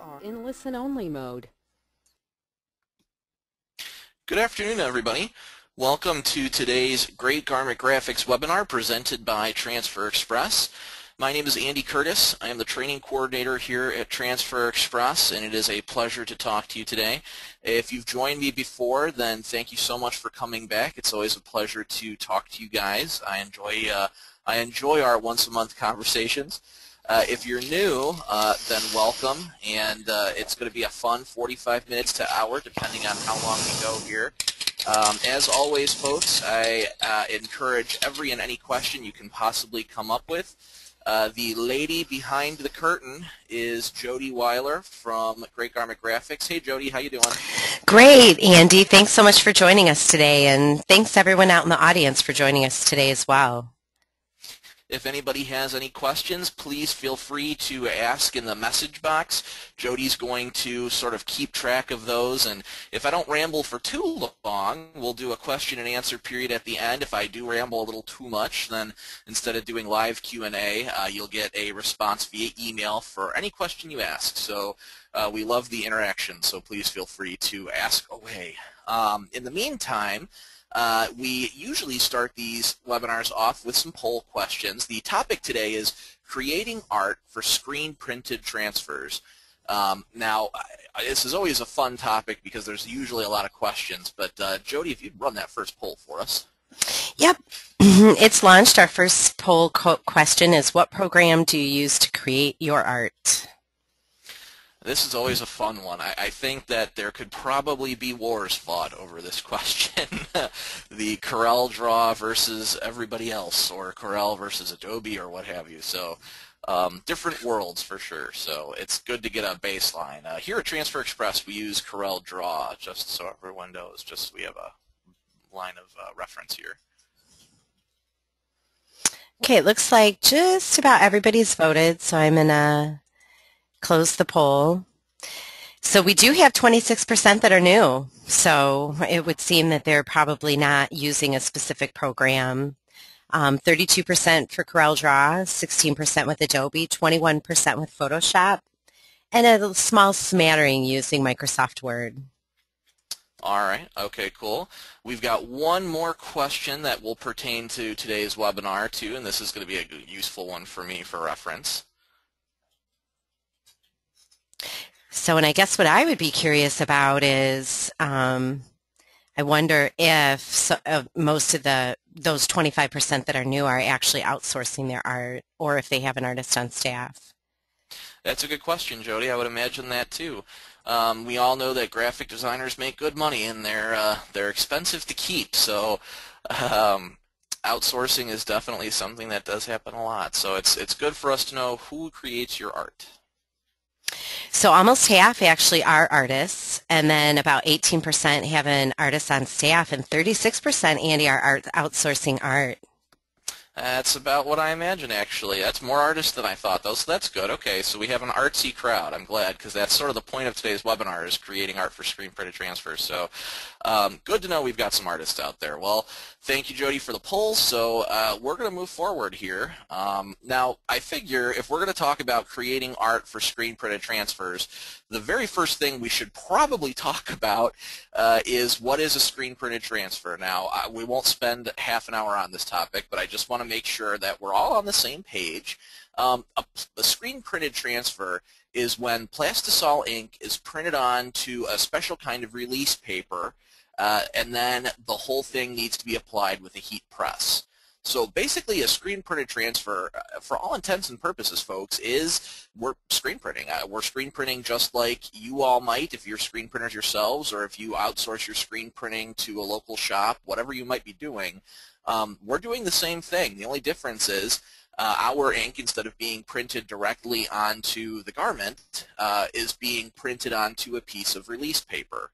are in listen-only mode. Good afternoon, everybody. Welcome to today's Great Garment Graphics webinar presented by Transfer Express. My name is Andy Curtis. I am the training coordinator here at Transfer Express, and it is a pleasure to talk to you today. If you've joined me before, then thank you so much for coming back. It's always a pleasure to talk to you guys. I enjoy our once-a-month conversations. If you're new, then welcome, and it's going to be a fun 45 minutes to hour, depending on how long we go here. As always, folks, I encourage every and any question you can possibly come up with. The lady behind the curtain is Jody Weiler from Great Garment Graphics. Hey, Jody, how you doing? Great, Andy. Thanks so much for joining us today, and thanks everyone out in the audience for joining us today as well. If anybody has any questions, please feel free to ask in the message box. Jody's going to sort of keep track of those, and if I don't ramble for too long, we'll do a question and answer period at the end. If I do ramble a little too much, then instead of doing live Q&A, you'll get a response via email for any question you ask. So we love the interaction, so please feel free to ask away. In the meantime, we usually start these webinars off with some poll questions. The topic today is creating art for screen printed transfers. Now, this is always a fun topic because there's usually a lot of questions, but Jody, if you'd run that first poll for us. Yep, it's launched. Our first poll question is, what program do you use to create your art? This is always a fun one. I think that there could probably be wars fought over this question. The Corel Draw versus everybody else, or Corel versus Adobe, or what have you. So different worlds for sure. So it's good to get a baseline. Here at Transfer Express, we use Corel Draw, just so everyone knows, just so we have a line of reference here. Okay, it looks like just about everybody's voted, so I'm going to close the poll. So we do have 26% that are new, so it would seem that they're probably not using a specific program. 32% for CorelDRAW, 16% with Adobe, 21% with Photoshop, and a small smattering using Microsoft Word. All right, okay, cool. We've got one more question that will pertain to today's webinar too, and this is going to be a useful one for me for reference. So, and I guess what I would be curious about is, I wonder if most of those 25% that are new are actually outsourcing their art, or if they have an artist on staff. That's a good question, Jody. I would imagine that too. We all know that graphic designers make good money, and they're expensive to keep. So outsourcing is definitely something that does happen a lot. So it's good for us to know who creates your art. So almost half actually are artists, and then about 18% have an artist on staff, and 36%, Andy, are outsourcing art. That's about what I imagine, actually. That's more artists than I thought, though, so that's good. Okay, so we have an artsy crowd. I'm glad, because that's sort of the point of today's webinar, is creating art for screen printed transfers. So good to know we've got some artists out there. Well, thank you, Jody, for the poll. So we're going to move forward here. Now, I figure if we're going to talk about creating art for screen printed transfers, the very first thing we should probably talk about is what is a screen printed transfer. Now, we won't spend half an hour on this topic, but I just want to make sure that we're all on the same page. A screen printed transfer is when plastisol ink is printed onto a special kind of release paper, and then the whole thing needs to be applied with a heat press. So basically a screen printed transfer, for all intents and purposes, folks, is we're screen printing. We're screen printing just like you all might if you're screen printers yourselves, or if you outsource your screen printing to a local shop, whatever you might be doing. We're doing the same thing. The only difference is our ink, instead of being printed directly onto the garment, is being printed onto a piece of release paper.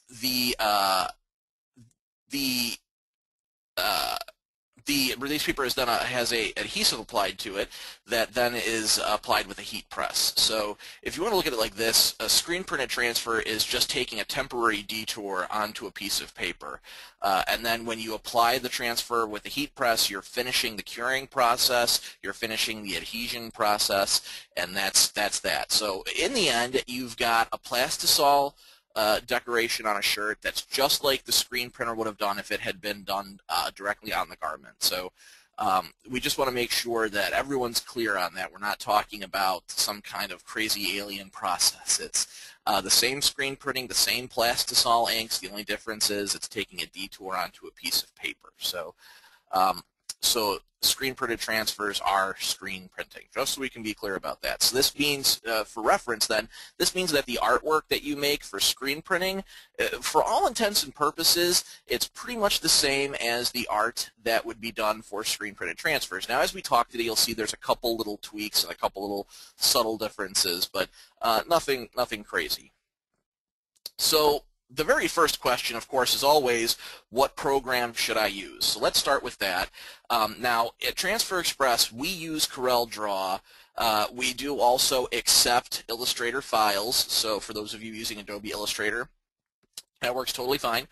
The the release paper has a adhesive applied to it that then is applied with a heat press. So if you want to look at it like this, a screen printed transfer is just taking a temporary detour onto a piece of paper. And then when you apply the transfer with the heat press, you're finishing the curing process, you're finishing the adhesion process, and that's that. So in the end, you've got a plastisol decoration on a shirt that's just like the screen printer would have done if it had been done directly on the garment. So we just want to make sure that everyone's clear on that. We're not talking about some kind of crazy alien process. It's the same screen printing, the same plastisol inks. The only difference is it's taking a detour onto a piece of paper. So so screen printed transfers are screen printing, just so we can be clear about that. So this means, for reference then, this means that the artwork that you make for screen printing, for all intents and purposes, it's pretty much the same as the art that would be done for screen printed transfers. Now as we talk today, you'll see there's a couple little tweaks and a couple little subtle differences, but nothing crazy. So the very first question, of course, is always, what program should I use? So let's start with that. Now, at Transfer Express, we use CorelDRAW. We do also accept Illustrator files. So for those of you using Adobe Illustrator, that works totally fine.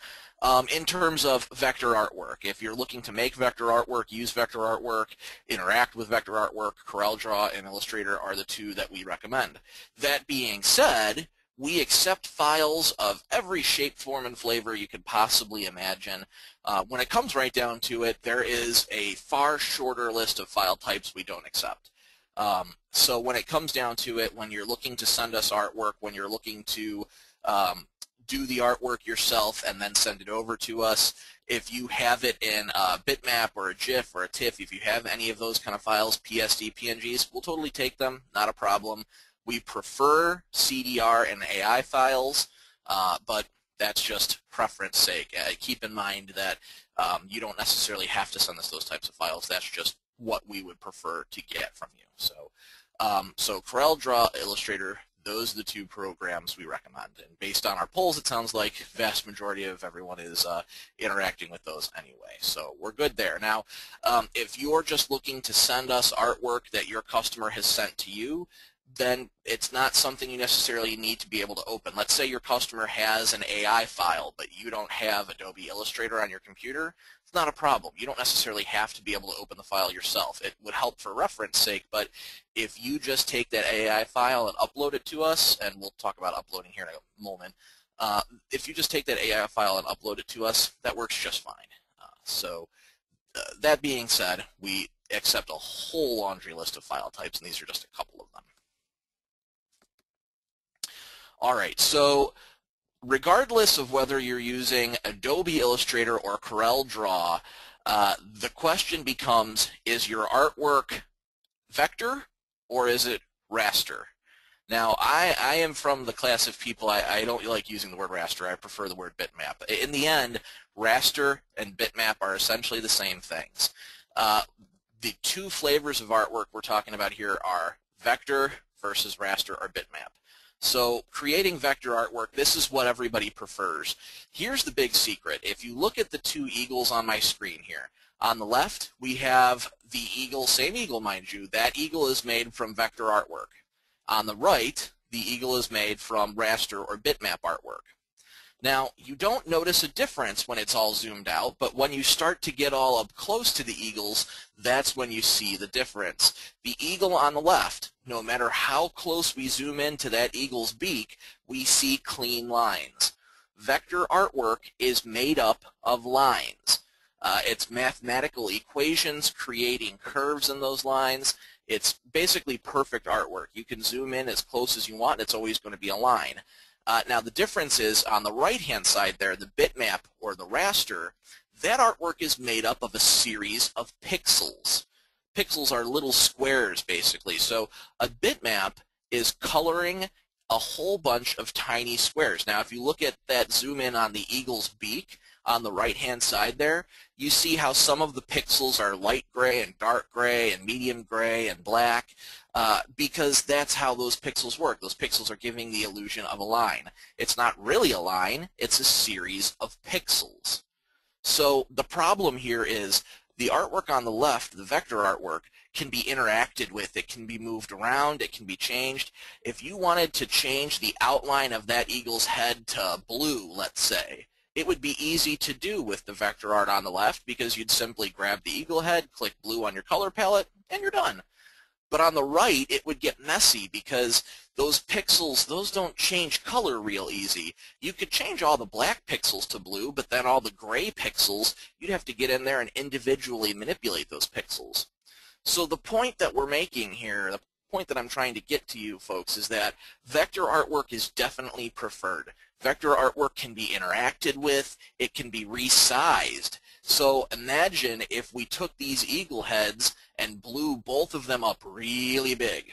In terms of vector artwork, if you're looking to make vector artwork, use vector artwork, interact with vector artwork, CorelDRAW and Illustrator are the two that we recommend. That being said, we accept files of every shape, form, and flavor you could possibly imagine. When it comes right down to it, there is a far shorter list of file types we don't accept. So when it comes down to it, when you're looking to send us artwork, when you're looking to do the artwork yourself and then send it over to us, if you have it in a bitmap or a GIF or a TIFF, if you have any of those kind of files, PSD, PNGs, we'll totally take them, not a problem. We prefer CDR and AI files, but that's just preference sake. Keep in mind that you don't necessarily have to send us those types of files. That's just what we would prefer to get from you. So, so CorelDRAW, Illustrator, those are the two programs we recommend. And based on our polls, it sounds like the vast majority of everyone is interacting with those anyway. So we're good there. Now, if you're just looking to send us artwork that your customer has sent to you, then it's not something you necessarily need to be able to open. Let's say your customer has an AI file, but you don't have Adobe Illustrator on your computer. It's not a problem. You don't necessarily have to be able to open the file yourself. It would help for reference sake, but if you just take that AI file and upload it to us, and we'll talk about uploading here in a moment, if you just take that AI file and upload it to us, that works just fine. So that being said, we accept a whole laundry list of file types, and these are just a couple of them. All right, so regardless of whether you're using Adobe Illustrator or CorelDRAW, the question becomes, is your artwork vector or is it raster? Now, I am from the class of people, I don't like using the word raster, I prefer the word bitmap. In the end, raster and bitmap are essentially the same things. The two flavors of artwork we're talking about here are vector versus raster or bitmap. So creating vector artwork, this is what everybody prefers. Here's the big secret. If you look at the two eagles on my screen here, on the left we have the eagle, same eagle mind you, that eagle is made from vector artwork. On the right, the eagle is made from raster or bitmap artwork. Now, you don't notice a difference when it's all zoomed out, but when you start to get all up close to the eagles, that's when you see the difference. The eagle on the left, no matter how close we zoom into that eagle's beak, we see clean lines. Vector artwork is made up of lines. It's mathematical equations creating curves in those lines. It's basically perfect artwork. You can zoom in as close as you want, and it's always going to be a line. Now the difference is on the right-hand side there, the bitmap or the raster, that artwork is made up of a series of pixels. Pixels are little squares basically. So a bitmap is coloring a whole bunch of tiny squares. Now if you look at that zoom in on the eagle's beak on the right-hand side there, you see how some of the pixels are light gray and dark gray and medium gray and black. Because that's how those pixels work. Those pixels are giving the illusion of a line. It's not really a line, it's a series of pixels. So the problem here is The artwork on the left, the vector artwork, can be interacted with. It can be moved around. It can be changed. If you wanted to change the outline of that eagle's head to blue, let's say, it would be easy to do with the vector art on the left because you'd simply grab the eagle head, click blue on your color palette, and you're done. But on the right, it would get messy because those pixels, those don't change color real easy. You could change all the black pixels to blue, but then all the gray pixels, you'd have to get in there and individually manipulate those pixels. So the point that we're making here, the point that I'm trying to get to you folks, is that vector artwork is definitely preferred. Vector artwork can be interacted with, it can be resized. So imagine if we took these eagle heads and blew both of them up really big.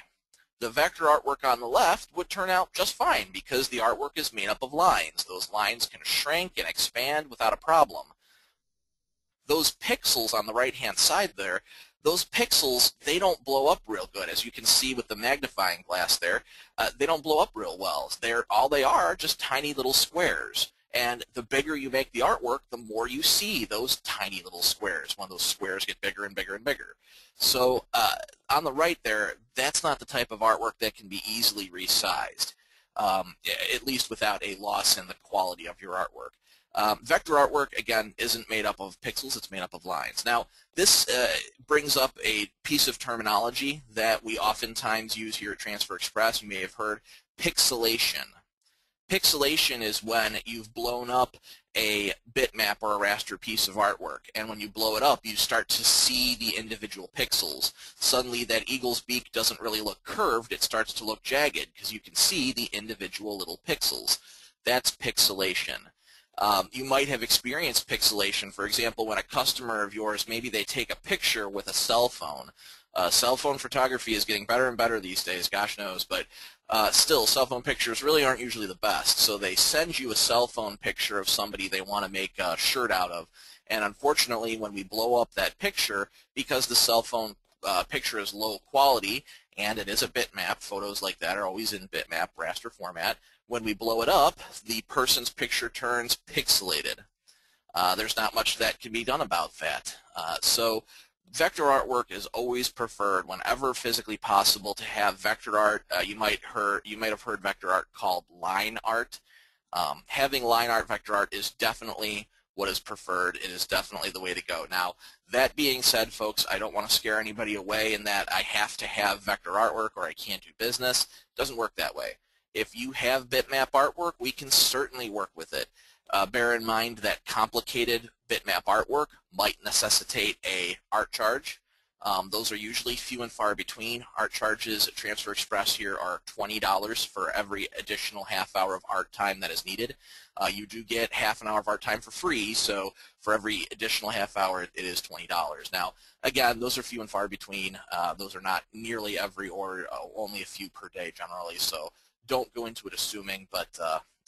The vector artwork on the left would turn out just fine because the artwork is made up of lines. Those lines can shrink and expand without a problem. Those pixels on the right-hand side there, those pixels, they don't blow up real good. As you can see with the magnifying glass there, they don't blow up real well. All they are just tiny little squares. And the bigger you make the artwork, the more you see those tiny little squares when those squares get bigger and bigger and bigger. So on the right there, that's not the type of artwork that can be easily resized, at least without a loss in the quality of your artwork. Vector artwork, again, isn't made up of pixels, it's made up of lines. Now, this brings up a piece of terminology that we oftentimes use here at Transfer Express. You may have heard pixelation. Pixelation is when you've blown up a bitmap or a raster piece of artwork, and when you blow it up, you start to see the individual pixels. Suddenly, that eagle's beak doesn't really look curved, it starts to look jagged because you can see the individual little pixels. That's pixelation. You might have experienced pixelation, for example, when a customer of yours, maybe they take a picture with a cell phone. Cell phone photography is getting better and better these days, gosh knows, but still, cell phone pictures really aren't usually the best. So they send you a cell phone picture of somebody they want to make a shirt out of, and unfortunately, when we blow up that picture, because the cell phone picture is low quality, and it is a bitmap, photos like that are always in bitmap raster format, when we blow it up, the person's picture turns pixelated. There's not much that can be done about that. So vector artwork is always preferred whenever physically possible to have vector art. You might have heard vector art called line art. Having line art, vector art is definitely what is preferred. It is definitely the way to go. Now, that being said, folks, I don't want to scare anybody away in that I have to have vector artwork or I can't do business. It doesn't work that way. If you have bitmap artwork, we can certainly work with it. Bear in mind that complicated bitmap artwork might necessitate a art charge. Those are usually few and far between. Art charges at Transfer Express here are $20 for every additional half hour of art time that is needed. You do get half an hour of art time for free, so for every additional half hour it is $20. Now, again, those are few and far between. Those are not nearly every or only a few per day generally, so don't go into it assuming, but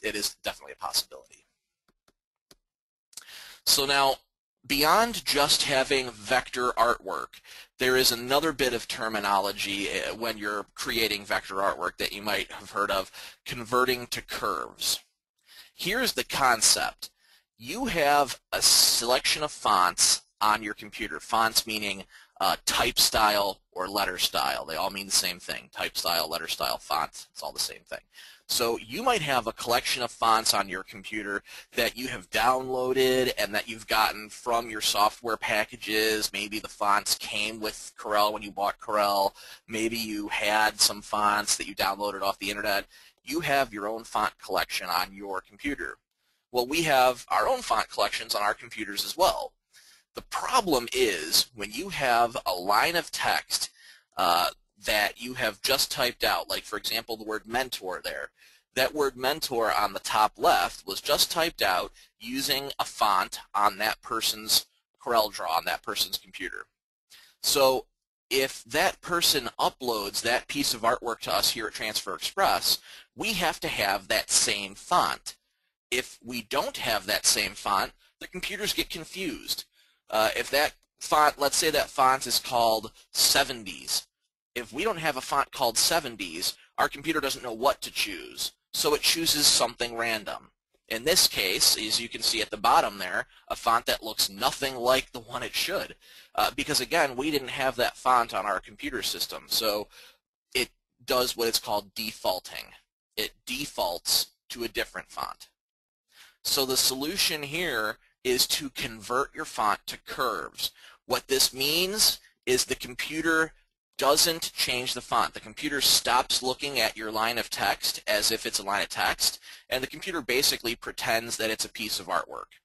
it is definitely a possibility. So now, beyond just having vector artwork, there is another bit of terminology when you're creating vector artwork that you might have heard of, converting to curves. Here's the concept. You have a selection of fonts on your computer. Fonts meaning type style or letter style. They all mean the same thing. Type style, letter style, font. It's all the same thing. So you might have a collection of fonts on your computer that you have downloaded and that you've gotten from your software packages. Maybe the fonts came with Corel when you bought Corel. Maybe you had some fonts that you downloaded off the internet. You have your own font collection on your computer. Well, we have our own font collections on our computers as well. The problem is when you have a line of text that you have just typed out, like for example the word mentor there. That word mentor on the top left was just typed out using a font on that person's CorelDRAW, on that person's computer. So if that person uploads that piece of artwork to us here at Transfer Express, we have to have that same font. If we don't have that same font, the computers get confused. If that font, let's say that font is called 70s. If we don't have a font called 70s, our computer doesn't know what to choose, so it chooses something random. In this case, as you can see at the bottom there, a font that looks nothing like the one it should. Because again, we didn't have that font on our computer system. So it does what it's called defaulting. It defaults to a different font. So the solution here is to convert your font to curves. What this means is the computer doesn't change the font. The computer stops looking at your line of text as if it's a line of text, and the computer basically pretends that it's a piece of artwork.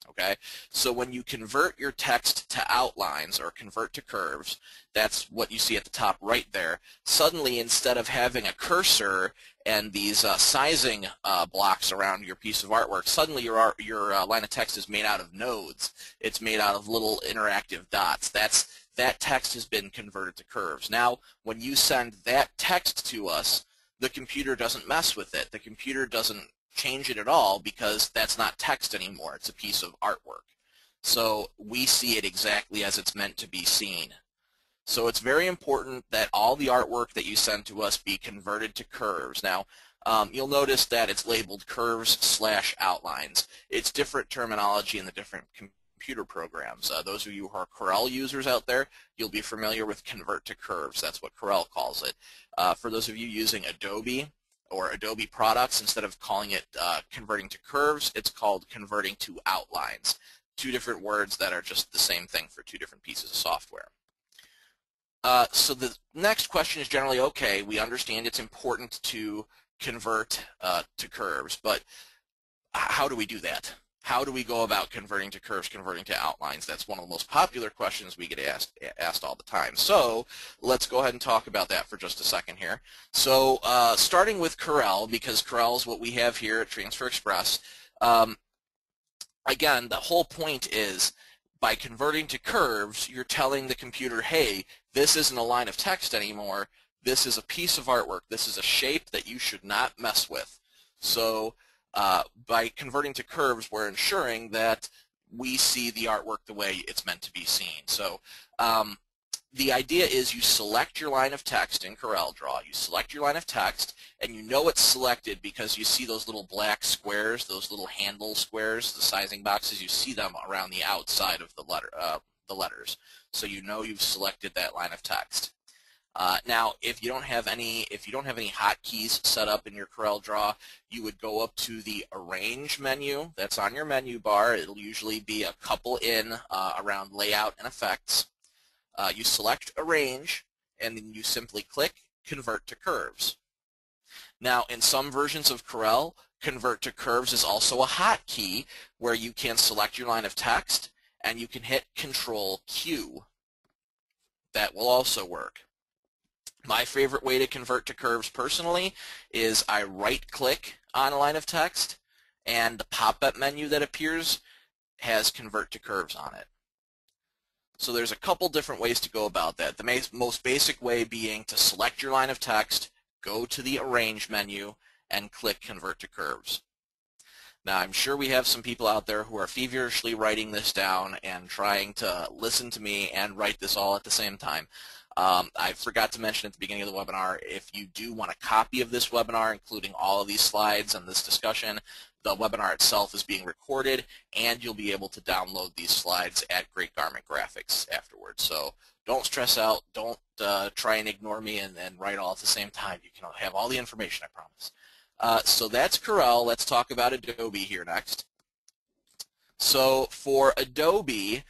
Okay, so when you convert your text to outlines or convert to curves, that's what you see at the top right there. Suddenly, instead of having a cursor and these sizing blocks around your piece of artwork, suddenly your line of text is made out of nodes. It's made out of little interactive dots. That text has been converted to curves. Now, when you send that text to us, the computer doesn't mess with it. The computer doesn't change it at all because that's not text anymore. It's a piece of artwork. So we see it exactly as it's meant to be seen. So it's very important that all the artwork that you send to us be converted to curves. Now, you'll notice that it's labeled curves/outlines. It's different terminology in the different computer programs. Those of you who are Corel users out there, you'll be familiar with convert to curves. That's what Corel calls it. For those of you using Adobe or Adobe products, instead of calling it converting to curves, it's called converting to outlines. Two different words that are just the same thing for two different pieces of software. So the next question is generally, okay, we understand it's important to convert to curves, but how do we do that? How do we go about converting to curves, converting to outlines? That's one of the most popular questions we get asked all the time. So let's go ahead and talk about that for just a second here. So starting with Corel, because Corel is what we have here at Transfer Express, again, the whole point is by converting to curves, you're telling the computer, hey, this isn't a line of text anymore. This is a piece of artwork. This is a shape that you should not mess with. So by converting to curves, we're ensuring that we see the artwork the way it's meant to be seen. So the idea is you select your line of text in CorelDRAW. You select your line of text, and you know it's selected because you see those little black squares, those little handle squares, the sizing boxes. You see them around the outside of the letters. So you know you've selected that line of text. Now, if you don't have any hotkeys set up in your CorelDRAW, you would go up to the Arrange menu that's on your menu bar. It'll usually be a couple in around Layout and Effects. You select Arrange, and then you simply click Convert to Curves. Now, in some versions of Corel, Convert to Curves is also a hotkey where you can select your line of text, and you can hit Control-Q. That will also work. My favorite way to convert to curves personally is I right-click on a line of text, and the pop-up menu that appears has Convert to Curves on it. So there's a couple different ways to go about that. The most basic way being to select your line of text, go to the Arrange menu, and click Convert to Curves. Now, I'm sure we have some people out there who are feverishly writing this down and trying to listen to me and write this all at the same time. I forgot to mention at the beginning of the webinar, if you do want a copy of this webinar, including all of these slides and this discussion, the webinar itself is being recorded, and you'll be able to download these slides at Great Garment Graphics afterwards. So don't stress out. Don't try and ignore me and write all at the same time. You can have all the information, I promise. So that's Corel. Let's talk about Adobe here next. So for Adobe,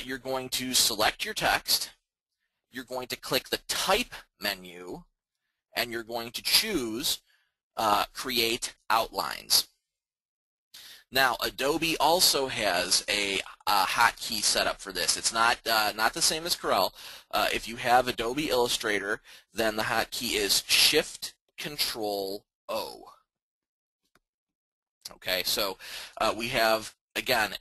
you're going to select your text. You're going to click the Type menu, and you're going to choose Create Outlines. Now, Adobe also has a hotkey set up for this. It's not the same as Corel. If you have Adobe Illustrator, then the hotkey is Shift-Control-O. Okay, so we have, again,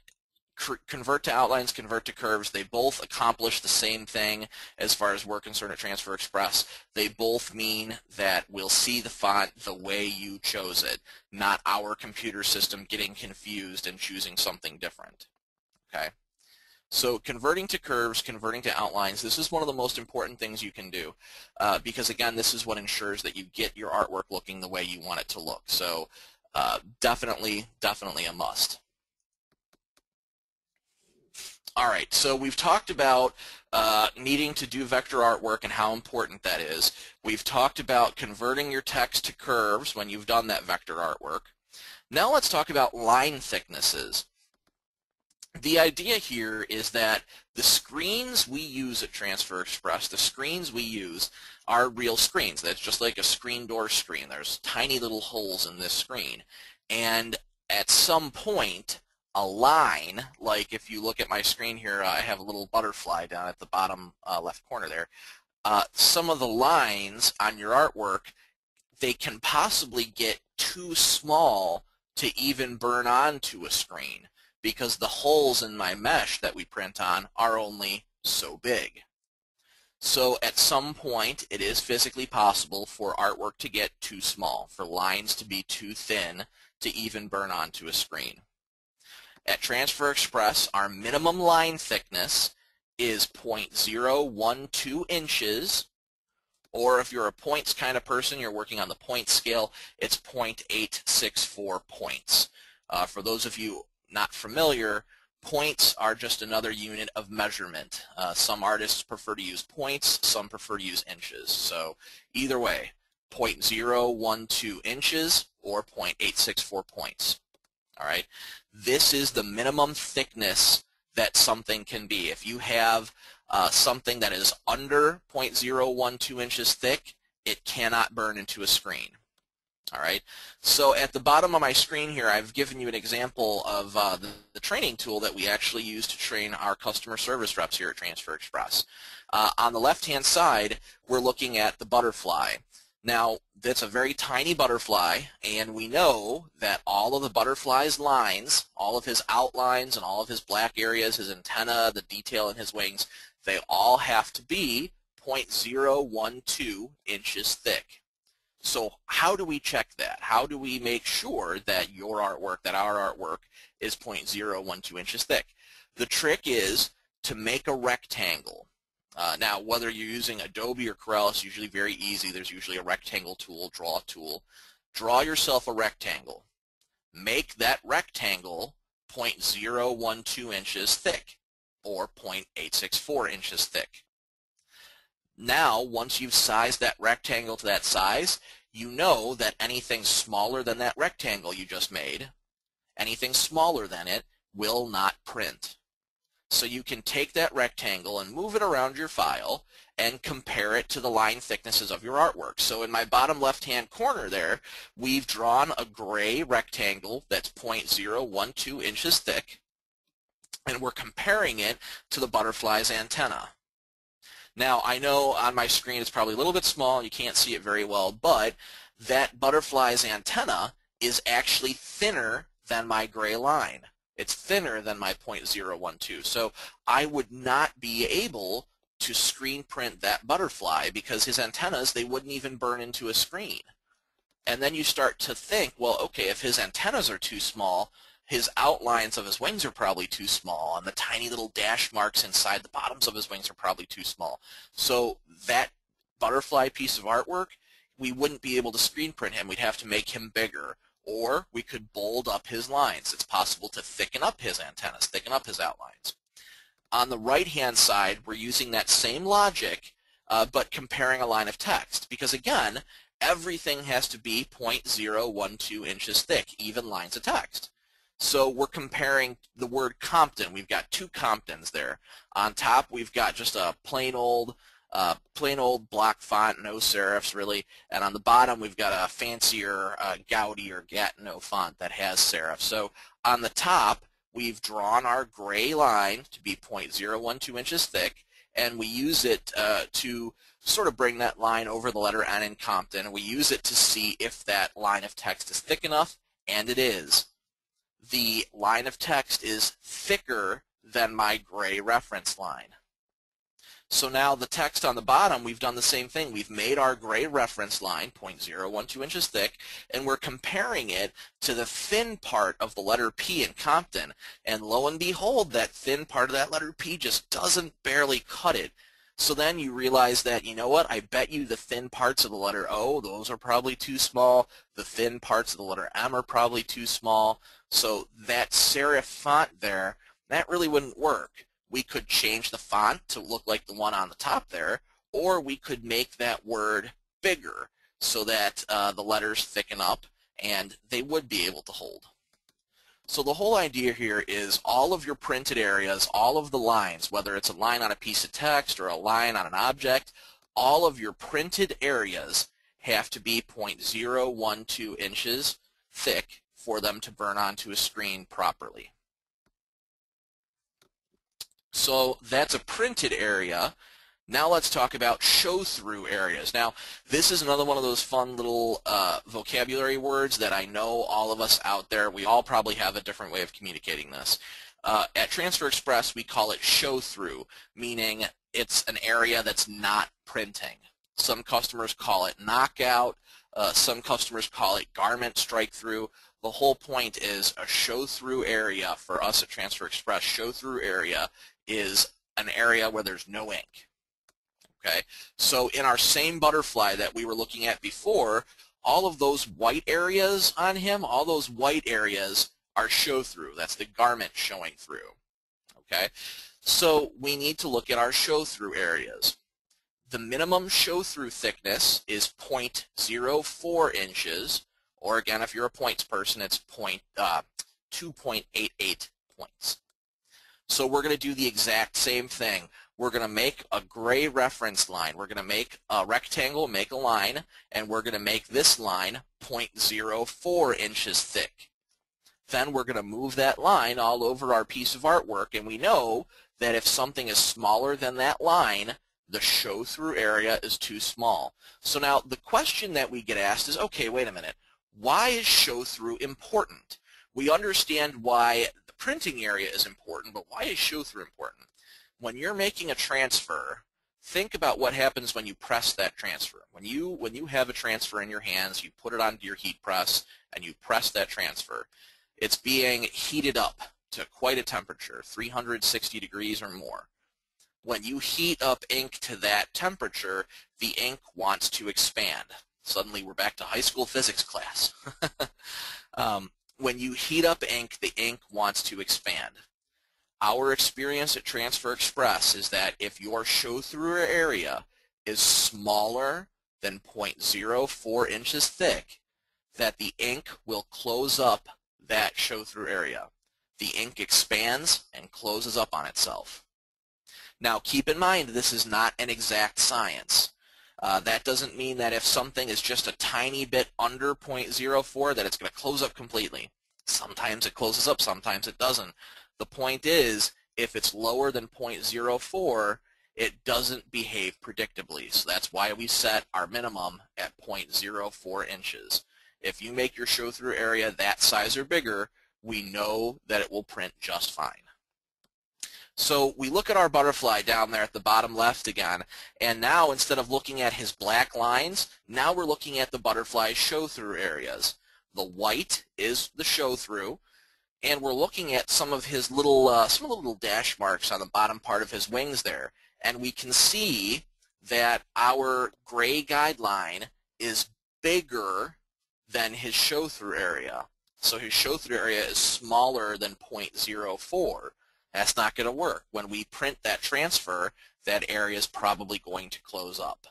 convert to outlines, convert to curves. They both accomplish the same thing as far as we're concerned at Transfer Express. They both mean that we'll see the font the way you chose it, not our computer system getting confused and choosing something different. Okay? So converting to curves, converting to outlines, this is one of the most important things you can do because, again, this is what ensures that you get your artwork looking the way you want it to look. So definitely a must. All right, so we've talked about needing to do vector artwork and how important that is. We've talked about converting your text to curves when you've done that vector artwork. Now let's talk about line thicknesses. The idea here is that the screens we use at Transfer Express, the screens we use are real screens. That's just like a screen door screen. There's tiny little holes in this screen. And at some point, a line, like if you look at my screen here, I have a little butterfly down at the bottom left corner there. Some of the lines on your artwork, they can possibly get too small to even burn onto a screen because the holes in my mesh that we print on are only so big. So at some point, it is physically possible for artwork to get too small, for lines to be too thin to even burn onto a screen. At Transfer Express, our minimum line thickness is 0.012 inches, or if you're a points kind of person, you're working on the point scale, it's 0.864 points. For those of you not familiar, points are just another unit of measurement. Some artists prefer to use points, some prefer to use inches. So either way, 0.012 inches or 0.864 points. All right, this is the minimum thickness that something can be. If you have something that is under 0.012 inches thick, it cannot burn into a screen. All right, so at the bottom of my screen here, I've given you an example of the training tool that we actually use to train our customer service reps here at Transfer Express. On the left-hand side, we're looking at the butterfly. Now, that's a very tiny butterfly, and we know that all of the butterfly's lines, all of his outlines and all of his black areas, his antenna, the detail in his wings, they all have to be 0.012 inches thick. So how do we check that? How do we make sure that your artwork, that our artwork, is 0.012 inches thick? The trick is to make a rectangle. Now, whether you're using Adobe or Corel, it's usually very easy. There's usually a rectangle tool, draw tool. Draw yourself a rectangle. Make that rectangle 0.012 inches thick, or 0.864 inches thick. Now, once you've sized that rectangle to that size, you know that anything smaller than that rectangle you just made, anything smaller than it, will not print. So you can take that rectangle and move it around your file and compare it to the line thicknesses of your artwork. So in my bottom left-hand corner there, we've drawn a gray rectangle that's 0.012 inches thick, and we're comparing it to the butterfly's antenna. Now, I know on my screen it's probably a little bit small, you can't see it very well, but that butterfly's antenna is actually thinner than my gray line. It's thinner than my 0.012. So I would not be able to screen print that butterfly because his antennas, they wouldn't even burn into a screen. And then you start to think, well, okay, if his antennas are too small, his outlines of his wings are probably too small, and the tiny little dash marks inside the bottoms of his wings are probably too small. So that butterfly piece of artwork, we wouldn't be able to screen print him. We'd have to make him bigger. Or we could bold up his lines. It's possible to thicken up his antennas, thicken up his outlines. On the right-hand side, we're using that same logic, but comparing a line of text. Because again, everything has to be 0.012 inches thick, even lines of text. So we're comparing the word Compton. We've got two Comptons there. On top, we've got just a plain old block font, no serifs really, and on the bottom we've got a fancier Gaudi or Gatineau font that has serifs. So on the top we've drawn our gray line to be 0.012 inches thick, and we use it to sort of bring that line over the letter N in Compton, and we use it to see if that line of text is thick enough, and it is. The line of text is thicker than my gray reference line. So now the text on the bottom, we've done the same thing. We've made our gray reference line 0.012 inches thick, and we're comparing it to the thin part of the letter P in Compton. And lo and behold, that thin part of that letter P just doesn't barely cut it. So then you realize that, you know what, I bet you the thin parts of the letter O, those are probably too small. The thin parts of the letter M are probably too small. So that serif font there, that really wouldn't work. We could change the font to look like the one on the top there, or we could make that word bigger so that the letters thicken up and they would be able to hold. So the whole idea here is all of your printed areas, all of the lines, whether it's a line on a piece of text or a line on an object, all of your printed areas have to be 0.012 inches thick for them to burn onto a screen properly. So that's a printed area. Now let's talk about show-through areas. Now, this is another one of those fun little vocabulary words that I know all of us out there, we all probably have a different way of communicating this. At Transfer Express, we call it show-through, meaning it's an area that's not printing. Some customers call it knockout. Some customers call it garment strike-through. The whole point is a show-through area for us at Transfer Express. Show-through area is an area where there's no ink. Okay, so in our same butterfly that we were looking at before, all of those white areas on him, all those white areas are show-through. That's the garment showing through. Okay, so we need to look at our show-through areas. The minimum show-through thickness is 0.04 inches, or again, if you're a points person, it's 2.88 points. So we're going to do the exact same thing. We're going to make a gray reference line. We're going to make a rectangle, make a line, and we're going to make this line 0.04 inches thick. Then we're going to move that line all over our piece of artwork, and we know that if something is smaller than that line, the show-through area is too small. So now the question that we get asked is, okay, wait a minute, why is show-through important? We understand why the printing area is important, but why is show-through important? When you're making a transfer, think about what happens when you press that transfer. When you have a transfer in your hands, you put it onto your heat press, and you press that transfer. It's being heated up to quite a temperature, 360 degrees or more. When you heat up ink to that temperature, the ink wants to expand. Suddenly we're back to high school physics class. When you heat up ink, the ink wants to expand. Our experience at Transfer Express is that if your show-through area is smaller than 0.04 inches thick, that the ink will close up that show-through area. The ink expands and closes up on itself. Now keep in mind, this is not an exact science. That doesn't mean that if something is just a tiny bit under 0.04 that it's going to close up completely. Sometimes it closes up, sometimes it doesn't. The point is, if it's lower than 0.04, it doesn't behave predictably. So that's why we set our minimum at 0.04 inches. If you make your show-through area that size or bigger, we know that it will print just fine. So we look at our butterfly down there at the bottom left again, and now instead of looking at his black lines, now we're looking at the butterfly's show-through areas. The white is the show-through, and we're looking at some of his little dash marks on the bottom part of his wings there, and we can see that our gray guideline is bigger than his show-through area. So his show-through area is smaller than 0.04. That's not going to work. When we print that transfer, that area is probably going to close up.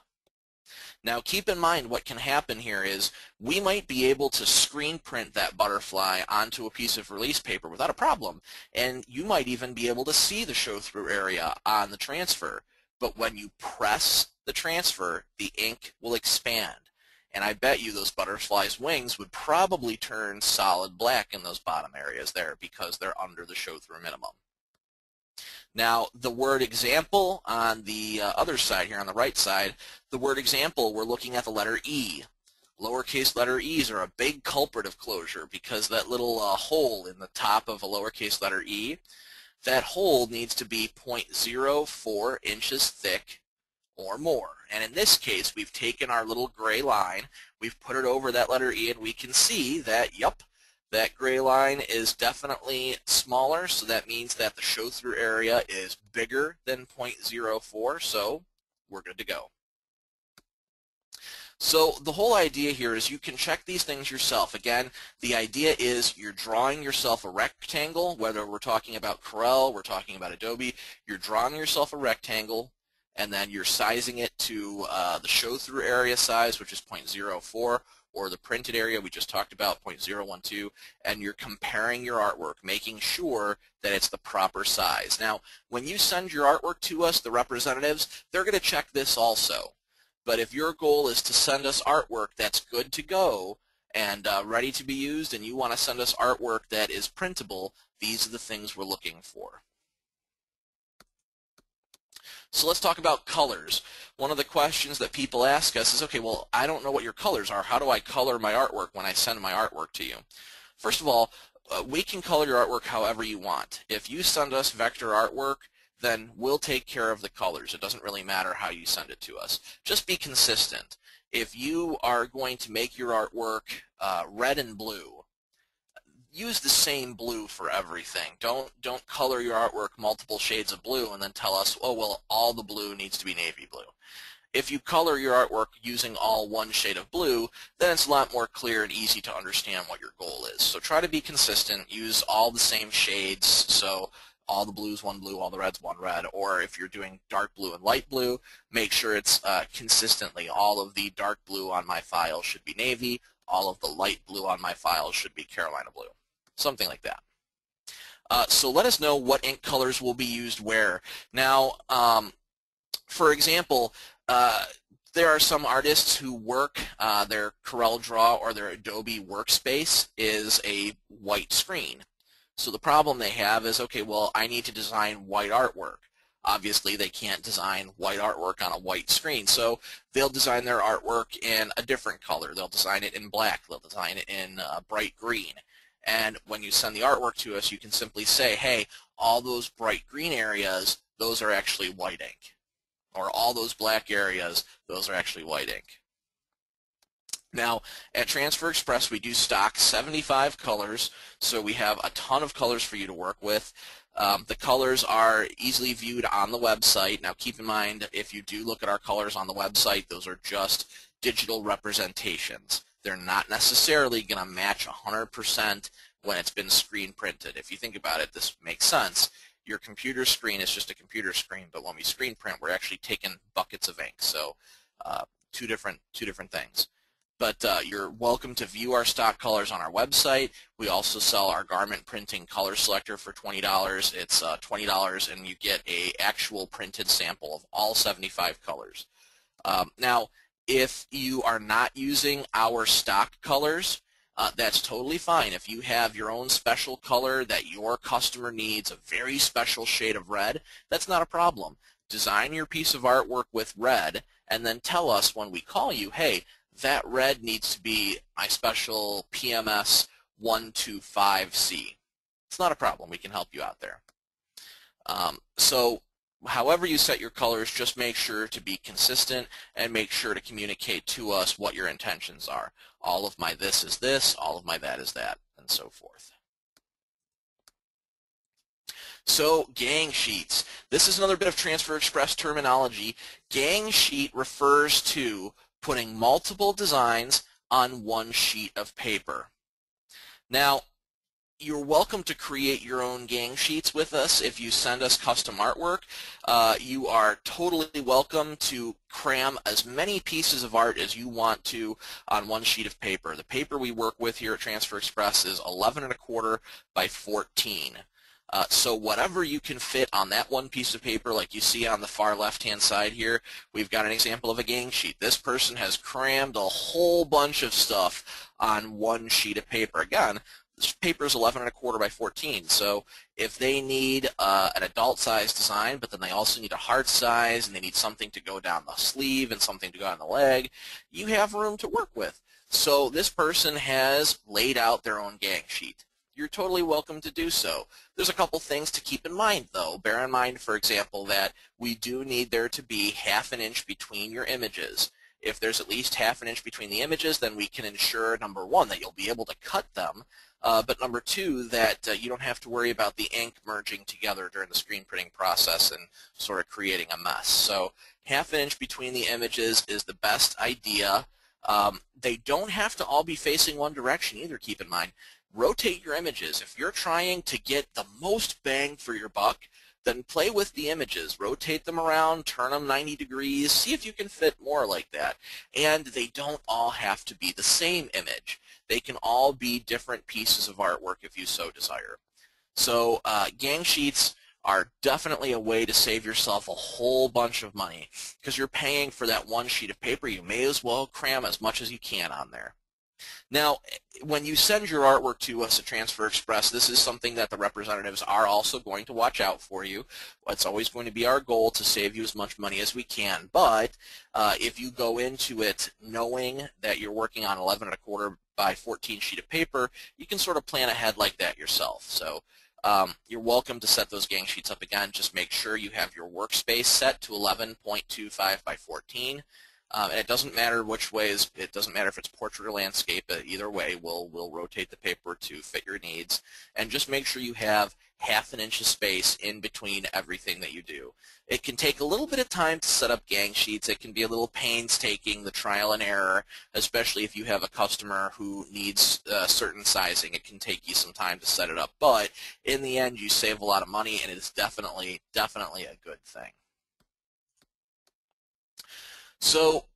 Now keep in mind what can happen here is we might be able to screen print that butterfly onto a piece of release paper without a problem, and you might even be able to see the show-through area on the transfer. But when you press the transfer, the ink will expand. And I bet you those butterfly's wings would probably turn solid black in those bottom areas there because they're under the show-through minimum. Now, the word example on the other side here, on the right side, the word example, we're looking at the letter E. Lowercase letter E's are a big culprit of closure because that little hole in the top of a lowercase letter E, that hole needs to be 0.04 inches thick or more. And in this case, we've taken our little gray line, we've put it over that letter E, and we can see that, yep, that gray line is definitely smaller, so that means that the show-through area is bigger than 0.04, so we're good to go. So the whole idea here is you can check these things yourself. Again, the idea is you're drawing yourself a rectangle, whether we're talking about Corel, we're talking about Adobe, you're drawing yourself a rectangle, and then you're sizing it to the show-through area size, which is 0.04, or the printed area we just talked about, 0.012, and you're comparing your artwork, making sure that it's the proper size. Now, when you send your artwork to us, the representatives, they're going to check this also. But if your goal is to send us artwork that's good to go and ready to be used, and you want to send us artwork that is printable, these are the things we're looking for. So let's talk about colors. One of the questions that people ask us is, okay, well, I don't know what your colors are. How do I color my artwork when I send my artwork to you? First of all, we can color your artwork however you want. If you send us vector artwork, then we'll take care of the colors. It doesn't really matter how you send it to us. Just be consistent. If you are going to make your artwork red and blue, use the same blue for everything. Don't color your artwork multiple shades of blue and then tell us, oh, well, all the blue needs to be navy blue. If you color your artwork using all one shade of blue, then it's a lot more clear and easy to understand what your goal is. So try to be consistent. Use all the same shades. So all the blues, one blue, all the reds, one red. Or if you're doing dark blue and light blue, make sure it's consistently. All of the dark blue on my file should be navy. All of the light blue on my file should be Carolina blue. Something like that. So let us know what ink colors will be used where. Now, for example, there are some artists who work, their Corel Draw or their Adobe workspace is a white screen. So the problem they have is, okay, well, I need to design white artwork. Obviously, they can't design white artwork on a white screen, so they'll design their artwork in a different color. They'll design it in black. They'll design it in bright green. And when you send the artwork to us, you can simply say, hey, all those bright green areas, those are actually white ink. Or all those black areas, those are actually white ink. Now, at Transfer Express, we do stock 75 colors, so we have a ton of colors for you to work with. The colors are easily viewed on the website. Now, keep in mind, if you do look at our colors on the website, those are just digital representations. They're not necessarily going to match 100% when it's been screen printed. If you think about it, this makes sense. Your computer screen is just a computer screen, but when we screen print, we're actually taking buckets of ink. So two different things. But you're welcome to view our stock colors on our website. We also sell our garment printing color selector for $20. It's $20, and you get an actual printed sample of all 75 colors. Now, if you are not using our stock colors, that's totally fine. If you have your own special color that your customer needs, a very special shade of red, that's not a problem. Design your piece of artwork with red, and then tell us when we call you, hey, that red needs to be my special PMS 125C. It's not a problem. We can help you out there. So however you set your colors, just make sure to be consistent and make sure to communicate to us what your intentions are. All of my this is this, all of my that is that, and so forth. So gang sheets. This is another bit of Transfer Express terminology. Gang sheet refers to putting multiple designs on one sheet of paper. Now, you're welcome to create your own gang sheets with us. If you send us custom artwork, you are totally welcome to cram as many pieces of art as you want to on one sheet of paper. The paper we work with here at Transfer Express is 11¼ by 14. So whatever you can fit on that one piece of paper, like you see on the far left-hand side here, we've got an example of a gang sheet. This person has crammed a whole bunch of stuff on one sheet of paper. Again, this paper is 11¼ by 14, so if they need an adult-size design, but then they also need a heart size, and they need something to go down the sleeve and something to go on the leg, you have room to work with. So this person has laid out their own gang sheet. You're totally welcome to do so. There's a couple things to keep in mind, though. Bear in mind, for example, that we do need there to be ½ an inch between your images. If there's at least ½ an inch between the images, then we can ensure, number one, that you'll be able to cut them, but number two, that you don't have to worry about the ink merging together during the screen printing process and sort of creating a mess. So half an inch between the images is the best idea. They don't have to all be facing one direction either, keep in mind. Rotate your images. If you're trying to get the most bang for your buck, then play with the images. Rotate them around, turn them 90 degrees, see if you can fit more like that. And they don't all have to be the same image. They can all be different pieces of artwork if you so desire. So gang sheets are definitely a way to save yourself a whole bunch of money, because you're paying for that one sheet of paper. You may as well cram as much as you can on there. Now, when you send your artwork to us at Transfer Express, this is something that the representatives are also going to watch out for you. It's always going to be our goal to save you as much money as we can, but if you go into it knowing that you're working on 11 1/4 by 14 sheet of paper, you can sort of plan ahead like that yourself. So you're welcome to set those gang sheets up again. Just make sure you have your workspace set to 11.25 by 14. And it doesn't matter which ways. It doesn't matter if it's portrait or landscape. Either way, we'll rotate the paper to fit your needs. And just make sure you have half an inch of space in between everything that you do. It can take a little bit of time to set up gang sheets. It can be a little painstaking, the trial and error, especially if you have a customer who needs certain sizing. It can take you some time to set it up. But in the end, you save a lot of money, and it is definitely a good thing. So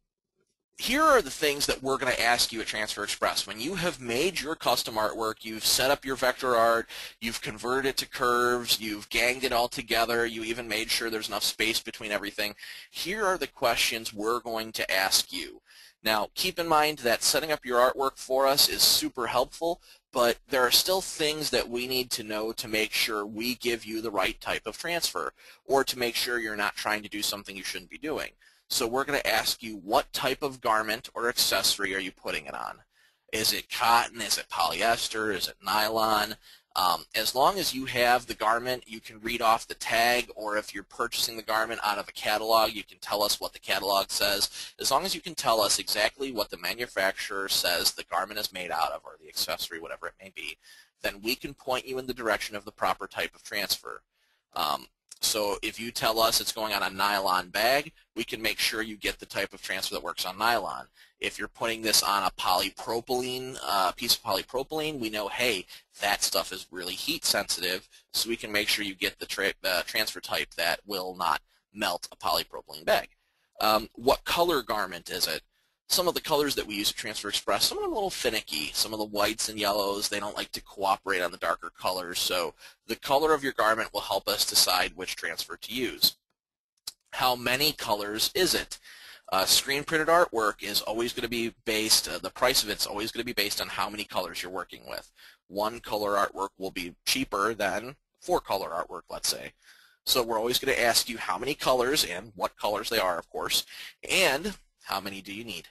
here are the things that we're going to ask you at Transfer Express. When you have made your custom artwork, you've set up your vector art, you've converted it to curves, you've ganged it all together, you even made sure there's enough space between everything, here are the questions we're going to ask you. Now, keep in mind that setting up your artwork for us is super helpful, but there are still things that we need to know to make sure we give you the right type of transfer, or to make sure you're not trying to do something you shouldn't be doing. So we're going to ask you, what type of garment or accessory are you putting it on? Is it cotton? Is it polyester? Is it nylon? As long as you have the garment, you can read off the tag, or if you're purchasing the garment out of a catalog, you can tell us what the catalog says. As long as you can tell us exactly what the manufacturer says the garment is made out of, or the accessory, whatever it may be, then we can point you in the direction of the proper type of transfer. So if you tell us it's going on a nylon bag, we can make sure you get the type of transfer that works on nylon. If you're putting this on a polypropylene, piece of polypropylene, we know, hey, that stuff is really heat sensitive, so we can make sure you get the transfer type that will not melt a polypropylene bag. What color garment is it? Some of the colors that we use at Transfer Express, some of them are a little finicky. Some of the whites and yellows, they don't like to cooperate on the darker colors. So the color of your garment will help us decide which transfer to use. How many colors is it? Screen printed artwork is always going to be based, the price of it's always going to be based on how many colors you're working with. One color artwork will be cheaper than 4 color artwork, let's say. So we're always going to ask you how many colors, and what colors they are, of course, and how many do you need?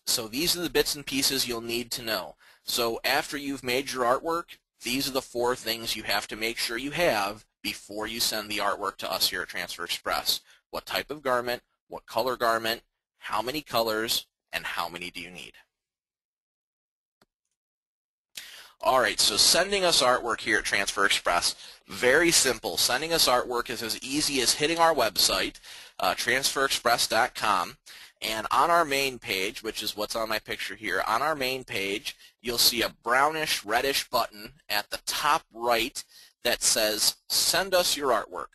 So these are the bits and pieces you'll need to know. So after you've made your artwork, these are the 4 things you have to make sure you have before you send the artwork to us here at Transfer Express. What type of garment, what color garment, how many colors, and how many do you need? All right, so sending us artwork here at Transfer Express, very simple. Sending us artwork is as easy as hitting our website, transferexpress.com. And on our main page, which is what's on my picture here, on our main page, you'll see a brownish, reddish button at the top right that says, send us your artwork.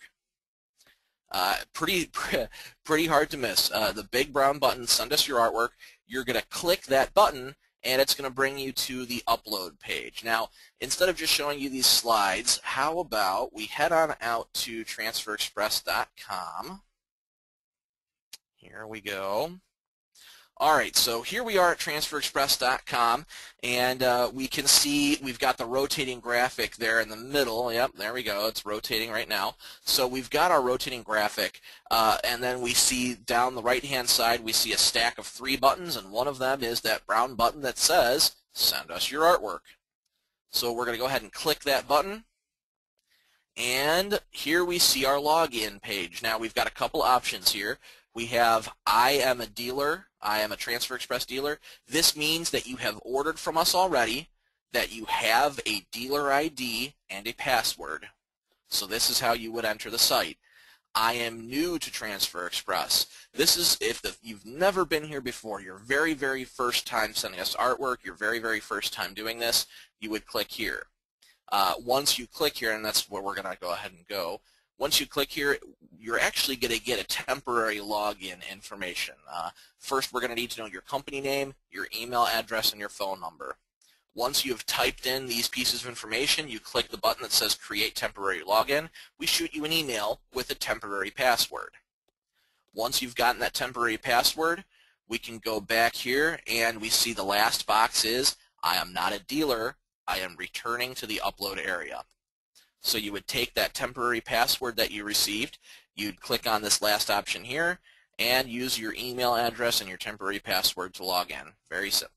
Pretty hard to miss. The big brown button, send us your artwork. You're going to click that button, and it's going to bring you to the upload page. Now, instead of just showing you these slides, how about we head on out to transferexpress.com. Here we go. All right, so here we are at transferexpress.com, and we can see we've got the rotating graphic there in the middle. Yep, there we go. It's rotating right now. So we've got our rotating graphic, and then we see down the right-hand side, we see a stack of 3 buttons, and one of them is that brown button that says, send us your artwork. So we're going to go ahead and click that button. And here we see our login page. Now we've got a couple options here. We have, I am a dealer, I am a Transfer Express dealer. This means that you have ordered from us already. that you have a dealer ID and a password. So this is how you would enter the site. I am new to Transfer Express. This is if you've never been here before, your very, very first time sending us artwork, your very, very first time doing this, you would click here. Once you click here, and that's where we're going to go ahead and go, once you click here, you're actually going to get a temporary login information. First, we're going to need to know your company name, your email address, and your phone number. Once you've typed in these pieces of information, you click the button that says Create Temporary Login. We shoot you an email with a temporary password. Once you've gotten that temporary password, we can go back here and we see the last box is, I am not a dealer, I am returning to the upload area. So you would take that temporary password that you received, you'd click on this last option here, and use your email address and your temporary password to log in. Very simple.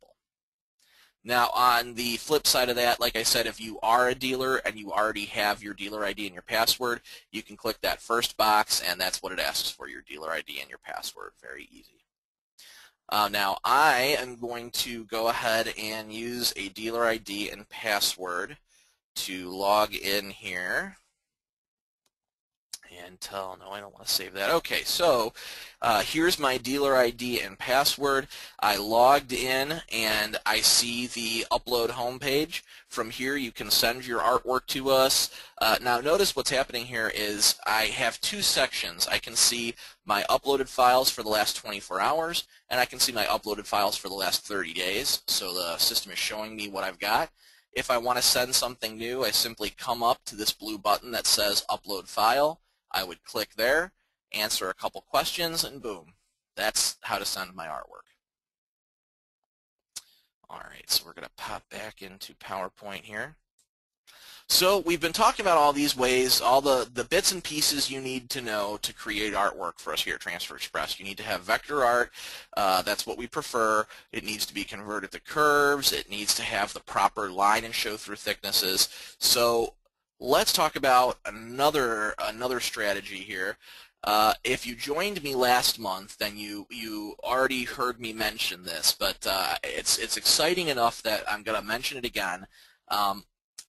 Now on the flip side of that, like I said, if you are a dealer and you already have your dealer ID and your password, you can click that first box and that's what it asks for, your dealer ID and your password. Very easy. Now I am going to go ahead and use a dealer ID and password to log in here. No, I don't want to save that. Okay, so here's my dealer ID and password. I logged in and I see the upload homepage. From here you can send your artwork to us. Now notice what's happening here is I have two sections. I can see my uploaded files for the last 24 hours and I can see my uploaded files for the last 30 days. So the system is showing me what I've got. If I want to send something new, I simply come up to this blue button that says Upload File. I would click there, answer a couple questions, and boom. That's how to send my artwork. All right, so we're going to pop back into PowerPoint here. So we've been talking about all these ways, all the bits and pieces you need to know to create artwork for us here at Transfer Express. You need to have vector art. That's what we prefer. It needs to be converted to curves. It needs to have the proper line and show through thicknesses. So let's talk about another strategy here. If you joined me last month, then you already heard me mention this, but it's exciting enough that I'm going to mention it again.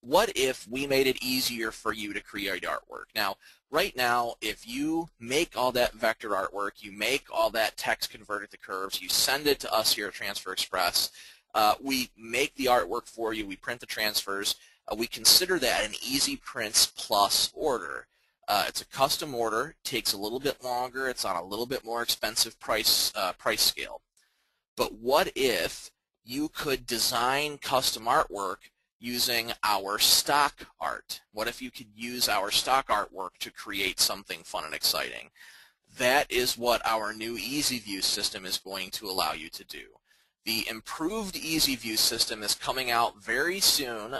What if we made it easier for you to create artwork? Now, right now, if you make all that vector artwork, you make all that text converted to curves, you send it to us here at Transfer Express, we make the artwork for you, we print the transfers, we consider that an Easy Prints Plus order. It's a custom order, takes a little bit longer, it's on a little bit more expensive price scale. But what if you could design custom artwork using our stock art? What if you could use our stock artwork to create something fun and exciting? That is what our new EasyView system is going to allow you to do. The improved EasyView system is coming out very soon.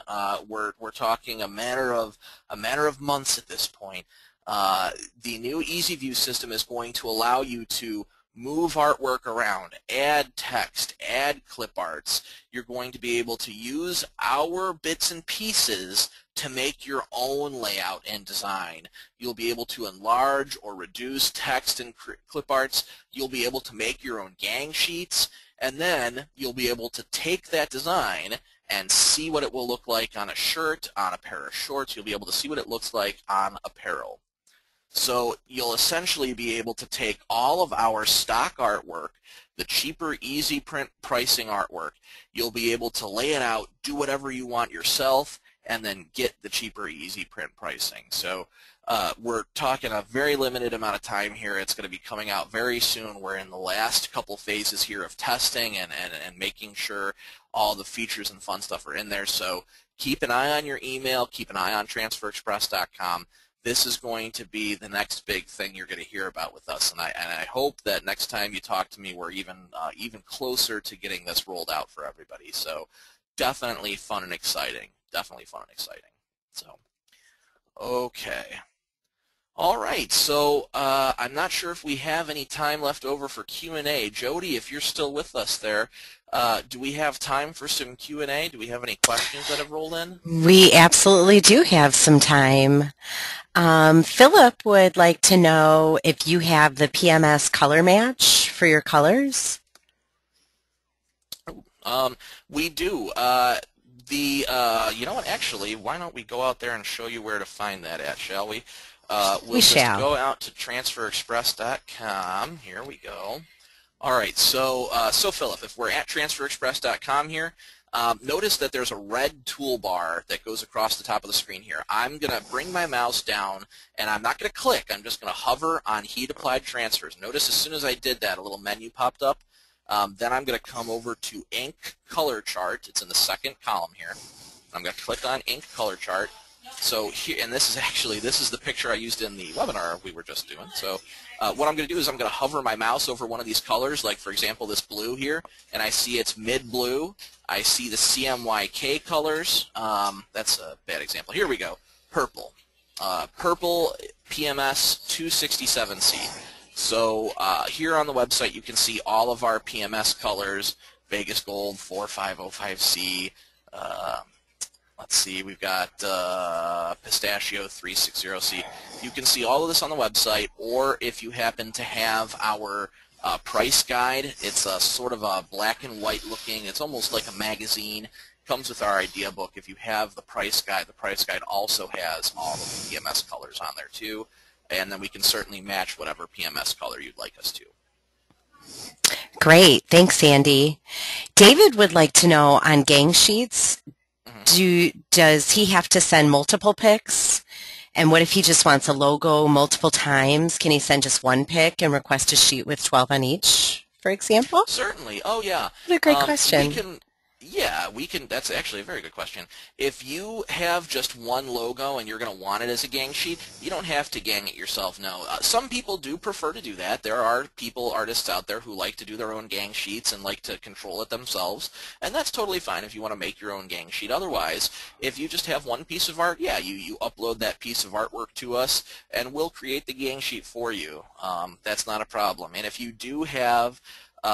We're talking a matter of months at this point. The new EasyView system is going to allow you to move artwork around, add text, add clip arts. You're going to be able to use our bits and pieces to make your own layout and design. You'll be able to enlarge or reduce text and clip arts. You'll be able to make your own gang sheets, and then you'll be able to take that design and see what it will look like on a shirt, on a pair of shorts. You'll be able to see what it looks like on apparel. So you'll essentially be able to take all of our stock artwork, the cheaper easy print pricing artwork, you'll be able to lay it out, do whatever you want yourself, and then get the cheaper easy print pricing. So we're talking a very limited amount of time here. It's going to be coming out very soon. We're in the last couple phases here of testing and making sure all the features and fun stuff are in there. So keep an eye on your email, keep an eye on transferexpress.com. This is going to be the next big thing you're going to hear about with us, and I hope that next time you talk to me, we're even closer to getting this rolled out for everybody. So definitely fun and exciting. Definitely fun and exciting. So, okay. All right. So I'm not sure if we have any time left over for Q&A. Jody, if you're still with us there, do we have time for some Q&A? Do we have any questions that have rolled in? We absolutely do have some time. Philip would like to know if you have the PMS color match for your colors. We do. You know what, actually, why don't we go out there and show you where to find that at, shall we? We'll We just shall. go out to transferexpress.com. Here we go. All right, so Philip, if we're at transferexpress.com here, notice that there's a red toolbar that goes across the top of the screen here. I'm going to bring my mouse down, and I'm not going to click. I'm just going to hover on Heat Applied Transfers. Notice as soon as I did that, a little menu popped up. Then I'm going to come over to Ink Color Chart. It's in the second column here. I'm going to click on Ink Color Chart. So here, and this is the picture I used in the webinar we were just doing. So what I'm going to do is I'm going to hover my mouse over one of these colors, like for example this blue here, and I see it's mid-blue. I see the CMYK colors. That's a bad example. Here we go. Purple. Purple PMS 267C. So here on the website you can see all of our PMS colors, Vegas Gold 4505C. Let's see, we've got Pistachio 360C. You can see all of this on the website, or if you happen to have our price guide, it's a sort of a black and white looking, it's almost like a magazine. Comes with our idea book. If you have the price guide also has all of the PMS colors on there too, and then we can certainly match whatever PMS color you'd like us to. Great. Thanks, Andy. David would like to know on gang sheets, does he have to send multiple pics? And what if he just wants a logo multiple times? Can he send just one pic and request a sheet with 12 on each, for example? Certainly. Oh, yeah. What a great question. We can. That's actually a very good question. If you have just one logo and you're going to want it as a gang sheet, you don't have to gang it yourself, no. Some people do prefer to do that. There are artists out there who like to do their own gang sheets and like to control it themselves, and that's totally fine if you want to make your own gang sheet. Otherwise, if you just have one piece of art, yeah, you upload that piece of artwork to us, and we'll create the gang sheet for you. That's not a problem. And if you do have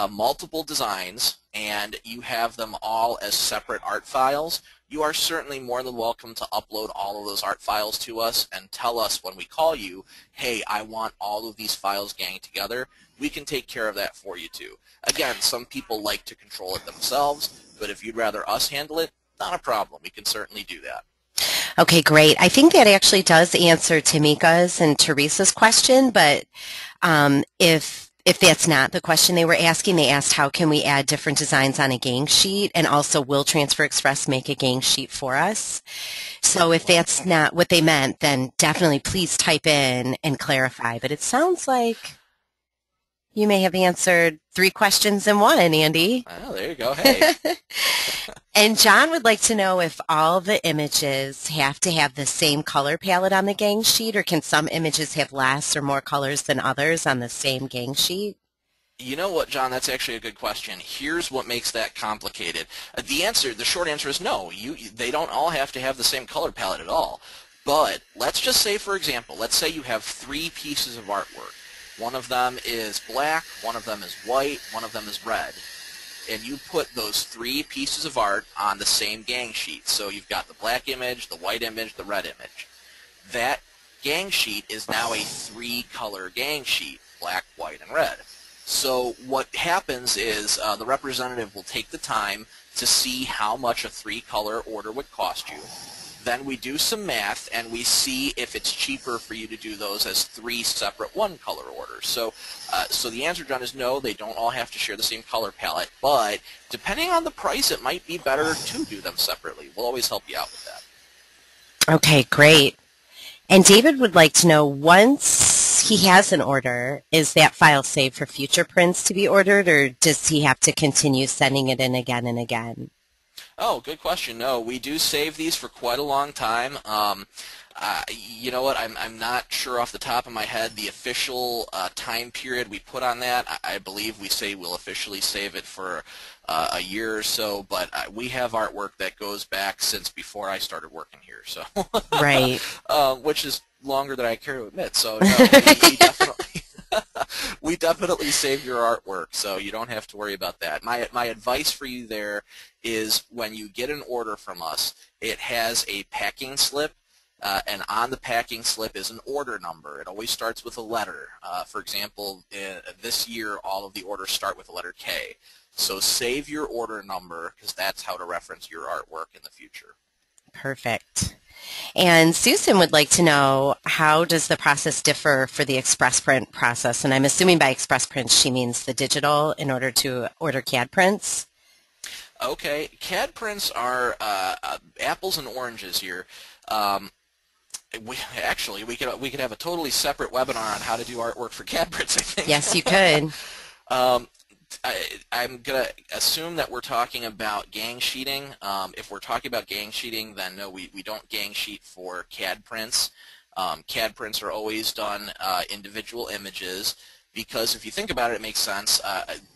multiple designs and you have them all as separate art files, you are certainly more than welcome to upload all of those art files to us and tell us when we call you, hey, I want all of these files ganged together. We can take care of that for you too. Again, some people like to control it themselves, but if you'd rather us handle it, not a problem. We can certainly do that. Okay, great. I think that actually does answer Tamika's and Teresa's question, but if that's not the question they were asking, they asked how can we add different designs on a gang sheet, and also will Transfer Express make a gang sheet for us? So if that's not what they meant, then definitely please type in and clarify. But it sounds like you may have answered 3 questions in one, Andy. Oh, there you go. Hey. And John would like to know if all the images have to have the same color palette on the gang sheet, or can some images have less or more colors than others on the same gang sheet? You know what, John, that's actually a good question. Here's what makes that complicated. The short answer is no. They don't all have to have the same color palette at all. But let's just say, for example, let's say you have 3 pieces of artwork. One of them is black, one of them is white, one of them is red. And you put those 3 pieces of art on the same gang sheet. So you've got the black image, the white image, the red image. That gang sheet is now a 3-color gang sheet, black, white, and red. So what happens is the representative will take the time to see how much a 3-color order would cost you. Then we do some math, and we see if it's cheaper for you to do those as 3 separate 1-color orders. So the answer, John, is no, they don't all have to share the same color palette, but depending on the price, it might be better to do them separately. We'll always help you out with that. Okay, great. And David would like to know, once he has an order, is that file saved for future prints to be ordered, or does he have to continue sending it in again and again? Oh, good question. No, we do save these for quite a long time. You know what? I'm not sure off the top of my head the official time period we put on that. I believe we say we'll officially save it for a year or so, but we have artwork that goes back since before I started working here. So, right, which is longer than I care to admit. So, no, we definitely. We definitely save your artwork, so you don't have to worry about that. My advice for you there is when you get an order from us, it has a packing slip, and on the packing slip is an order number. It always starts with a letter. For example, this year all of the orders start with the letter K. So save your order number because that's how to reference your artwork in the future. Perfect. And Susan would like to know, how does the process differ for the express print process? And I'm assuming by express print she means the digital in order to order CAD prints. Okay, CAD prints are apples and oranges here. We could have a totally separate webinar on how to do artwork for CAD prints, I think. Yes, you could. I'm going to assume that we're talking about gang sheeting. If we're talking about gang sheeting, then no, we don't gang sheet for CAD prints. CAD prints are always done individual images because if you think about it, it makes sense.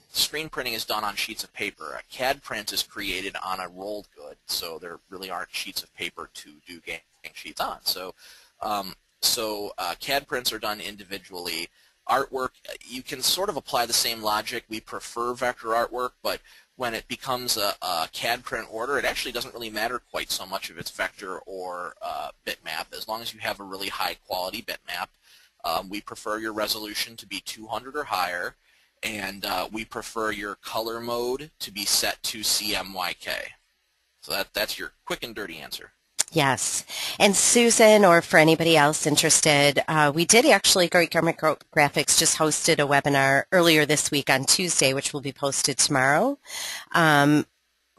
Screen printing is done on sheets of paper. A CAD print is created on a rolled good, so there really aren't sheets of paper to do gang sheets on. So CAD prints are done individually. Artwork, you can sort of apply the same logic. We prefer vector artwork, but when it becomes a CAD print order, it actually doesn't really matter quite so much if it's vector or bitmap, as long as you have a really high quality bitmap. We prefer your resolution to be 200 or higher, and we prefer your color mode to be set to CMYK. So that's your quick and dirty answer. Yes. And Susan, or for anybody else interested, we did actually, Great Garment Graphics just hosted a webinar earlier this week on Tuesday, which will be posted tomorrow,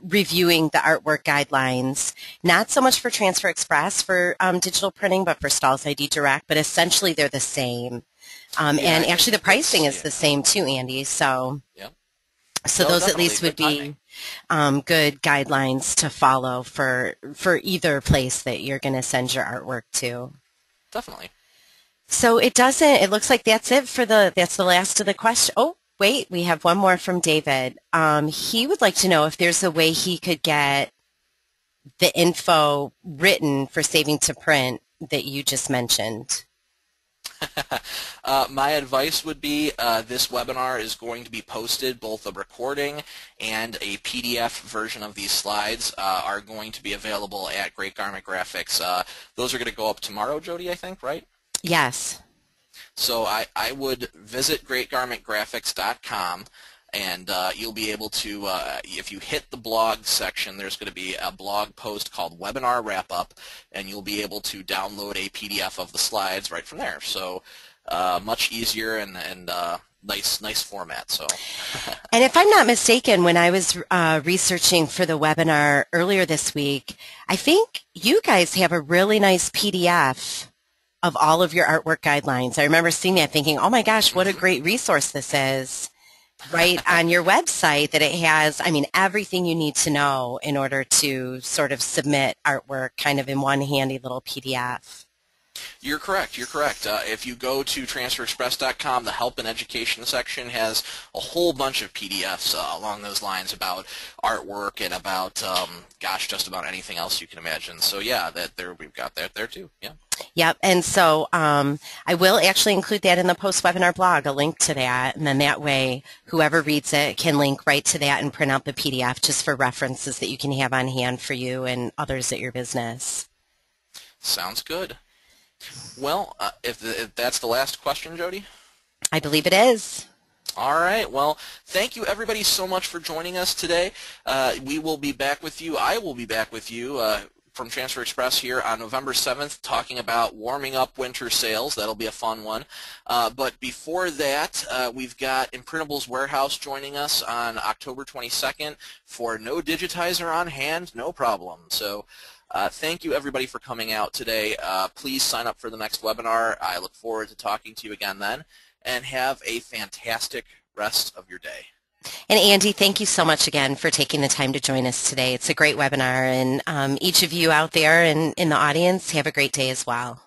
reviewing the artwork guidelines, not so much for Transfer Express for digital printing, but for Stahls ID Direct, but essentially they're the same. And actually the pricing is the same too, Andy, so... Yeah. So those at least would be good guidelines to follow for either place that you're going to send your artwork to. Definitely. So it looks like that's the last of the question. Oh, wait, we have one more from David. He would like to know if there's a way he could get the info written for saving to print that you just mentioned. My advice would be this webinar is going to be posted. Both a recording and a PDF version of these slides are going to be available at Great Garment Graphics. Those are going to go up tomorrow, Jody, I think, right? Yes. So I would visit greatgarmentgraphics.com, and you'll be able to, if you hit the blog section, there's going to be a blog post called Webinar Wrap-Up, and you'll be able to download a PDF of the slides right from there. So much easier and nice format. So. And if I'm not mistaken, when I was researching for the webinar earlier this week, I think you guys have a really nice PDF of all of your artwork guidelines. I remember seeing that thinking, oh my gosh, what a great resource this is. Right on your website, that it has, I mean, everything you need to know in order to sort of submit artwork kind of in one handy little PDF. You're correct. You're correct. If you go to transferexpress.com, the help and education section has a whole bunch of PDFs along those lines about artwork and about, just about anything else you can imagine. So yeah, we've got that there too. Yeah. Yep. And so I will actually include that in the post-webinar blog, a link to that, and then that way whoever reads it can link right to that and print out the PDF just for references that you can have on hand for you and others at your business. Sounds good. Well, if that's the last question, Jody? I believe it is. All right. Well, thank you everybody so much for joining us today. We will be back with you. I will be back with you from Transfer Express here on November 7th talking about warming up winter sales. That'll be a fun one. But before that, we've got Imprintables Warehouse joining us on October 22nd for No Digitizer on Hand, no problem. So thank you everybody for coming out today. Please sign up for the next webinar. I look forward to talking to you again then, and have a fantastic rest of your day. And Andy, thank you so much again for taking the time to join us today. It's a great webinar, and each of you out there in the audience, have a great day as well.